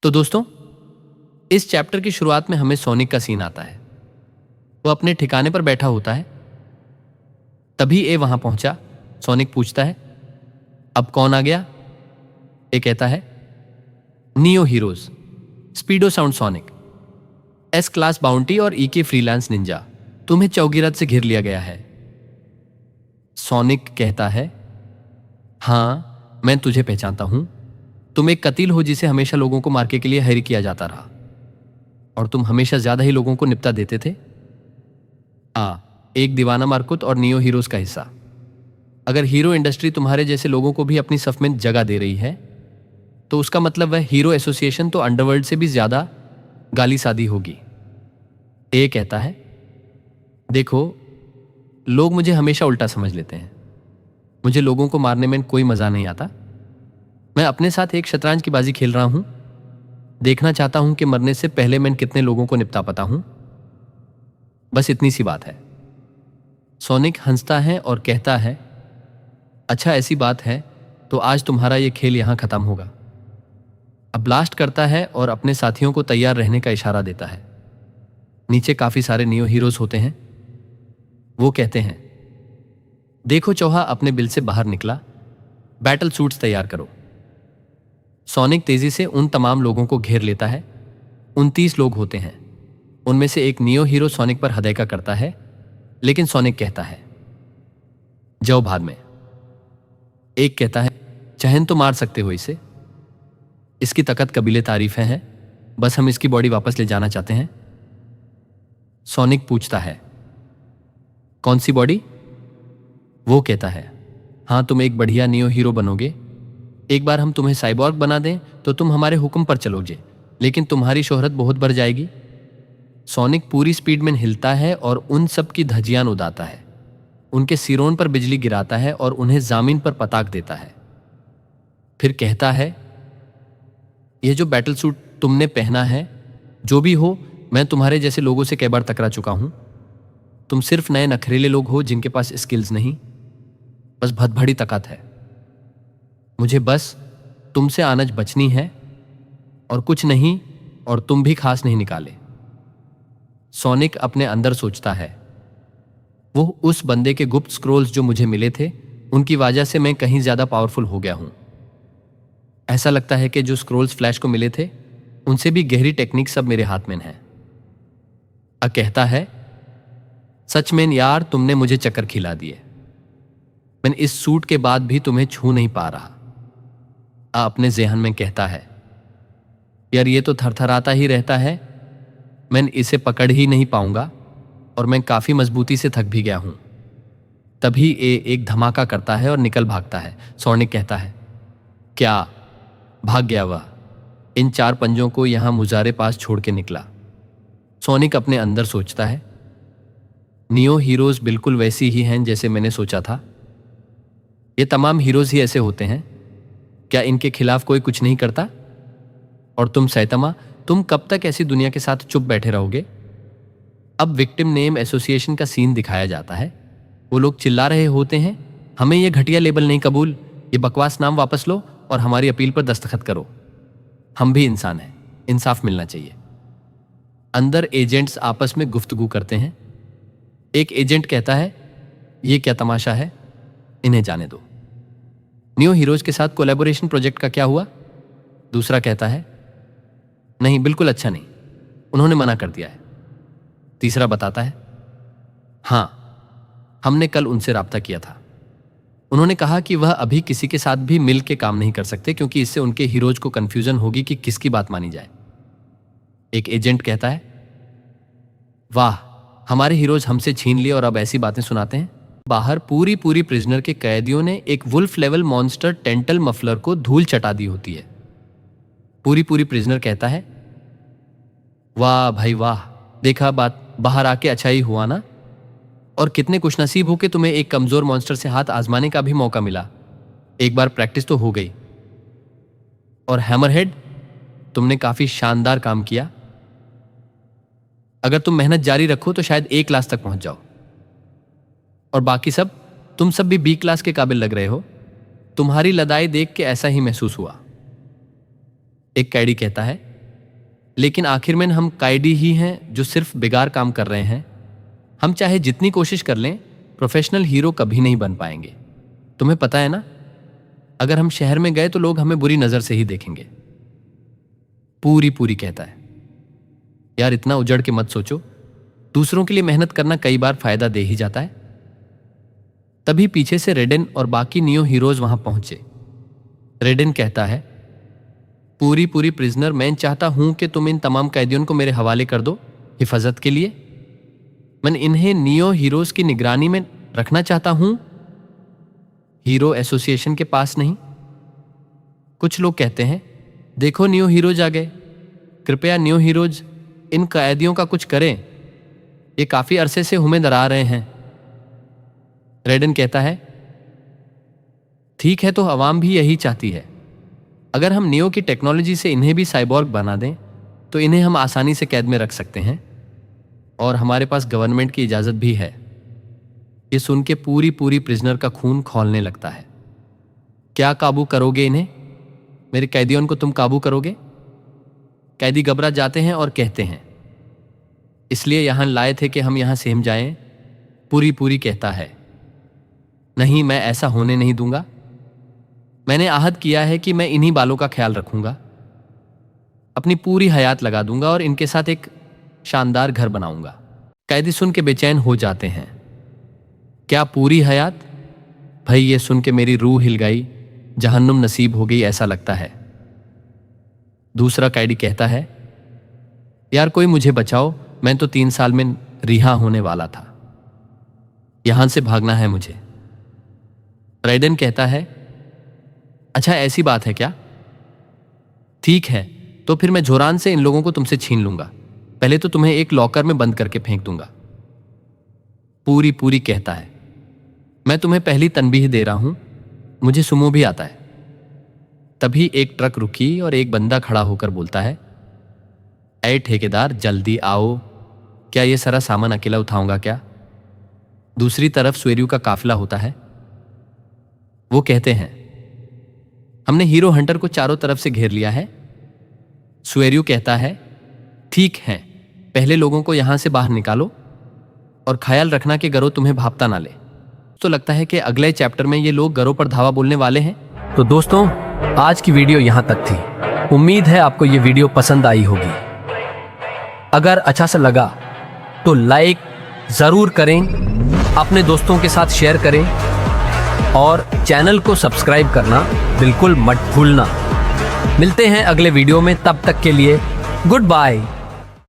तो दोस्तों, इस चैप्टर की शुरुआत में हमें सोनिक का सीन आता है। वो अपने ठिकाने पर बैठा होता है। तभी ए वहां पहुंचा। सोनिक पूछता है, अब कौन आ गया? ए कहता है, neo heroes, speedo sound sonic, S class bounty और ई के फ्रीलांस निंजा, तुम्हें चौगिरद से घिर लिया गया है। सोनिक कहता है, हाँ मैं तुझे पहचानता हूं। तुम एक कतील हो जिसे हमेशा लोगों को मारने के लिए हायर किया जाता रहा, और तुम हमेशा ज्यादा ही लोगों को निपटा देते थे। एक दीवाना मार्कुत और नियो हीरोज का हिस्सा। अगर हीरो इंडस्ट्री तुम्हारे जैसे लोगों को भी अपनी सफ में जगह दे रही है, तो उसका मतलब वह हीरो एसोसिएशन तो अंडरवर्ल्ड से भी ज्यादा गाली सादी होगी। ए कहता है, देखो, लोग मुझे हमेशा उल्टा समझ लेते हैं। मुझे लोगों को मारने में कोई मजा नहीं आता। मैं अपने साथ एक शतरंज की बाजी खेल रहा हूं। देखना चाहता हूं कि मरने से पहले मैं कितने लोगों को निपटा पाता हूं। बस इतनी सी बात है। सोनिक हंसता है और कहता है, अच्छा ऐसी बात है तो आज तुम्हारा यह खेल यहां खत्म होगा। अब ब्लास्ट करता है और अपने साथियों को तैयार रहने का इशारा देता है। नीचे काफी सारे नियो हीरोज होते हैं। वो कहते हैं, देखो चौहा अपने बिल से बाहर निकला, बैटल सूट्स तैयार करो। सोनिक तेजी से उन तमाम लोगों को घेर लेता है। 29 लोग होते हैं। उनमें से एक नियो हीरो सोनिक पर हदैका करता है, लेकिन सोनिक कहता है, जाओ बाद में। एक कहता है, चहन तो मार सकते हो इसे, इसकी ताकत कबीले तारीफें हैं, बस हम इसकी बॉडी वापस ले जाना चाहते हैं। सोनिक पूछता है, कौन सी बॉडी? वो कहता है, हाँ तुम एक बढ़िया नियो हीरो बनोगे। एक बार हम तुम्हें साइबॉर्ग बना दें तो तुम हमारे हुक्म पर चलोगे, लेकिन तुम्हारी शोहरत बहुत बढ़ जाएगी। सोनिक पूरी स्पीड में हिलता है और उन सब की धज्जियां उड़ाता है। उनके सिरों पर बिजली गिराता है और उन्हें जमीन पर पताक देता है। फिर कहता है, यह जो बैटल सूट तुमने पहना है, जो भी हो, मैं तुम्हारे जैसे लोगों से कई बार टकरा चुका हूं। तुम सिर्फ नए नखरेले लोग हो जिनके पास स्किल्स नहीं, बस भदभड़ी ताकत है। मुझे बस तुमसे आनज बचनी है और कुछ नहीं, और तुम भी खास नहीं निकाले। सोनिक अपने अंदर सोचता है, वो उस बंदे के गुप्त स्क्रोल्स जो मुझे मिले थे, उनकी वजह से मैं कहीं ज्यादा पावरफुल हो गया हूं। ऐसा लगता है कि जो स्क्रोल्स फ्लैश को मिले थे, उनसे भी गहरी टेक्निक सब मेरे हाथ में है। कहता है, सच में यार तुमने मुझे चक्कर खिला दिए। मैं इस सूट के बाद भी तुम्हें छू नहीं पा रहा। अपने ज़हन में कहता है, यार ये तो थरथराता ही रहता है, मैं इसे पकड़ ही नहीं पाऊंगा और मैं काफी मजबूती से थक भी गया हूं। तभी एक धमाका करता है और निकल भागता है। सोनिक कहता है, क्या भाग गया वह? इन 4 पंजों को यहां मुजारे पास छोड़ के निकला। सोनिक अपने अंदर सोचता है, नियो हीरोज बिल्कुल वैसी ही हैं जैसे मैंने सोचा था। ये तमाम हीरोज ही ऐसे होते हैं। क्या इनके खिलाफ कोई कुछ नहीं करता? और तुम सैतमा, तुम कब तक ऐसी दुनिया के साथ चुप बैठे रहोगे? अब विक्टिम नेम एसोसिएशन का सीन दिखाया जाता है। वो लोग चिल्ला रहे होते हैं, हमें यह घटिया लेबल नहीं कबूल, ये बकवास नाम वापस लो और हमारी अपील पर दस्तखत करो। हम भी इंसान हैं, इंसाफ मिलना चाहिए। अंदर एजेंट्स आपस में गुफ्तगू करते हैं। एक एजेंट कहता है, ये क्या तमाशा है, इन्हें जाने दो। नियो हीरोज के साथ कोलैबोरेशन प्रोजेक्ट का क्या हुआ? दूसरा कहता है, नहीं बिल्कुल अच्छा नहीं, उन्होंने मना कर दिया है। तीसरा बताता है, हां हमने कल उनसे राब्ता किया था। उन्होंने कहा कि वह अभी किसी के साथ भी मिल के काम नहीं कर सकते, क्योंकि इससे उनके हीरोज को कंफ्यूजन होगी कि किसकी बात मानी जाए। एक एजेंट कहता है, वाह, हमारे हीरोज हमसे छीन लिए और अब ऐसी बातें सुनाते हैं। बाहर पूरी प्रिजनर के कैदियों ने एक वुल्फ लेवल मॉन्स्टर टेंटल मफलर को धूल चटा दी होती है। पूरी प्रिजनर कहता है, वाह भाई वाह, देखा बात बाहर आके अच्छा ही हुआ ना, और कितने खुशनसीब हो कि तुम्हें एक कमजोर मॉन्स्टर से हाथ आजमाने का भी मौका मिला। एक बार प्रैक्टिस तो हो गई। और हैमरहेड, तुमने काफी शानदार काम किया। अगर तुम मेहनत जारी रखो तो शायद A क्लास तक पहुंच जाओ। और बाकी सब, तुम सब भी B क्लास के काबिल लग रहे हो। तुम्हारी लदाई देख के ऐसा ही महसूस हुआ। एक कैडी कहता है, लेकिन आखिर में हम कायदी ही हैं जो सिर्फ बेकार काम कर रहे हैं। हम चाहे जितनी कोशिश कर लें, प्रोफेशनल हीरो कभी नहीं बन पाएंगे। तुम्हें पता है ना, अगर हम शहर में गए तो लोग हमें बुरी नजर से ही देखेंगे। पूरी कहता है, यार इतना उजड़ के मत सोचो, दूसरों के लिए मेहनत करना कई बार फायदा दे ही जाता है। तभी पीछे से रेडन और बाकी नियो हीरोज वहां पहुंचे। रेडन कहता है, पूरी प्रिजनर, मैं चाहता हूं कि तुम इन तमाम कैदियों को मेरे हवाले कर दो हिफाजत के लिए। मैं इन्हें नियो हीरोज की निगरानी में रखना चाहता हूं, हीरो एसोसिएशन के पास नहीं। कुछ लोग कहते हैं, देखो नियो हीरोज आ गए, कृपया नियो हीरोज इन कैदियों का कुछ करें, ये काफी अरसे से हमें डरा रहे हैं। रेडन कहता है, ठीक है, तो अवाम भी यही चाहती है। अगर हम नियो की टेक्नोलॉजी से इन्हें भी साइबॉर्ग बना दें तो इन्हें हम आसानी से कैद में रख सकते हैं, और हमारे पास गवर्नमेंट की इजाजत भी है। ये सुन के पूरी प्रिजनर का खून खौलने लगता है। क्या काबू करोगे इन्हें? मेरे कैदियों को तुम काबू करोगे? कैदी घबरा जाते हैं और कहते हैं, इसलिए यहां लाए थे कि हम यहां सहम जाएं। पूरी कहता है, नहीं, मैं ऐसा होने नहीं दूंगा। मैंने आहद किया है कि मैं इन्हीं बालों का ख्याल रखूंगा, अपनी पूरी हयात लगा दूंगा और इनके साथ एक शानदार घर बनाऊंगा। कैदी सुन के बेचैन हो जाते हैं। क्या पूरी हयात? भाई ये सुन के मेरी रूह हिल गई, जहन्नुम नसीब हो गई ऐसा लगता है। दूसरा कैदी कहता है, यार कोई मुझे बचाओ, मैं तो 3 साल में रिहा होने वाला था, यहां से भागना है मुझे। रेडन कहता है, अच्छा ऐसी बात है क्या? ठीक है, तो फिर मैं जोरान से इन लोगों को तुमसे छीन लूंगा। पहले तो तुम्हें एक लॉकर में बंद करके फेंक दूंगा। पूरी कहता है, मैं तुम्हें पहली तनबीह दे रहा हूं, मुझे सुमो भी आता है। तभी एक ट्रक रुकी और एक बंदा खड़ा होकर बोलता है, ऐ ठेकेदार जल्दी आओ, क्या ये सारा सामान अकेला उठाऊंगा क्या? दूसरी तरफ स्वेरियो का काफिला होता है। वो कहते हैं, हमने हीरो हंटर को चारों तरफ से घेर लिया है। स्वेरियो कहता है, ठीक है, पहले लोगों को यहां से बाहर निकालो और ख्याल रखना कि गरो तुम्हें भापता ना ले। तो लगता है कि अगले चैप्टर में ये लोग गरो पर धावा बोलने वाले हैं। तो दोस्तों, आज की वीडियो यहां तक थी। उम्मीद है आपको ये वीडियो पसंद आई होगी। अगर अच्छा सा लगा तो लाइक जरूर करें, अपने दोस्तों के साथ शेयर करें और चैनल को सब्सक्राइब करना बिल्कुल मत भूलना। मिलते हैं अगले वीडियो में, तब तक के लिए गुड बाय।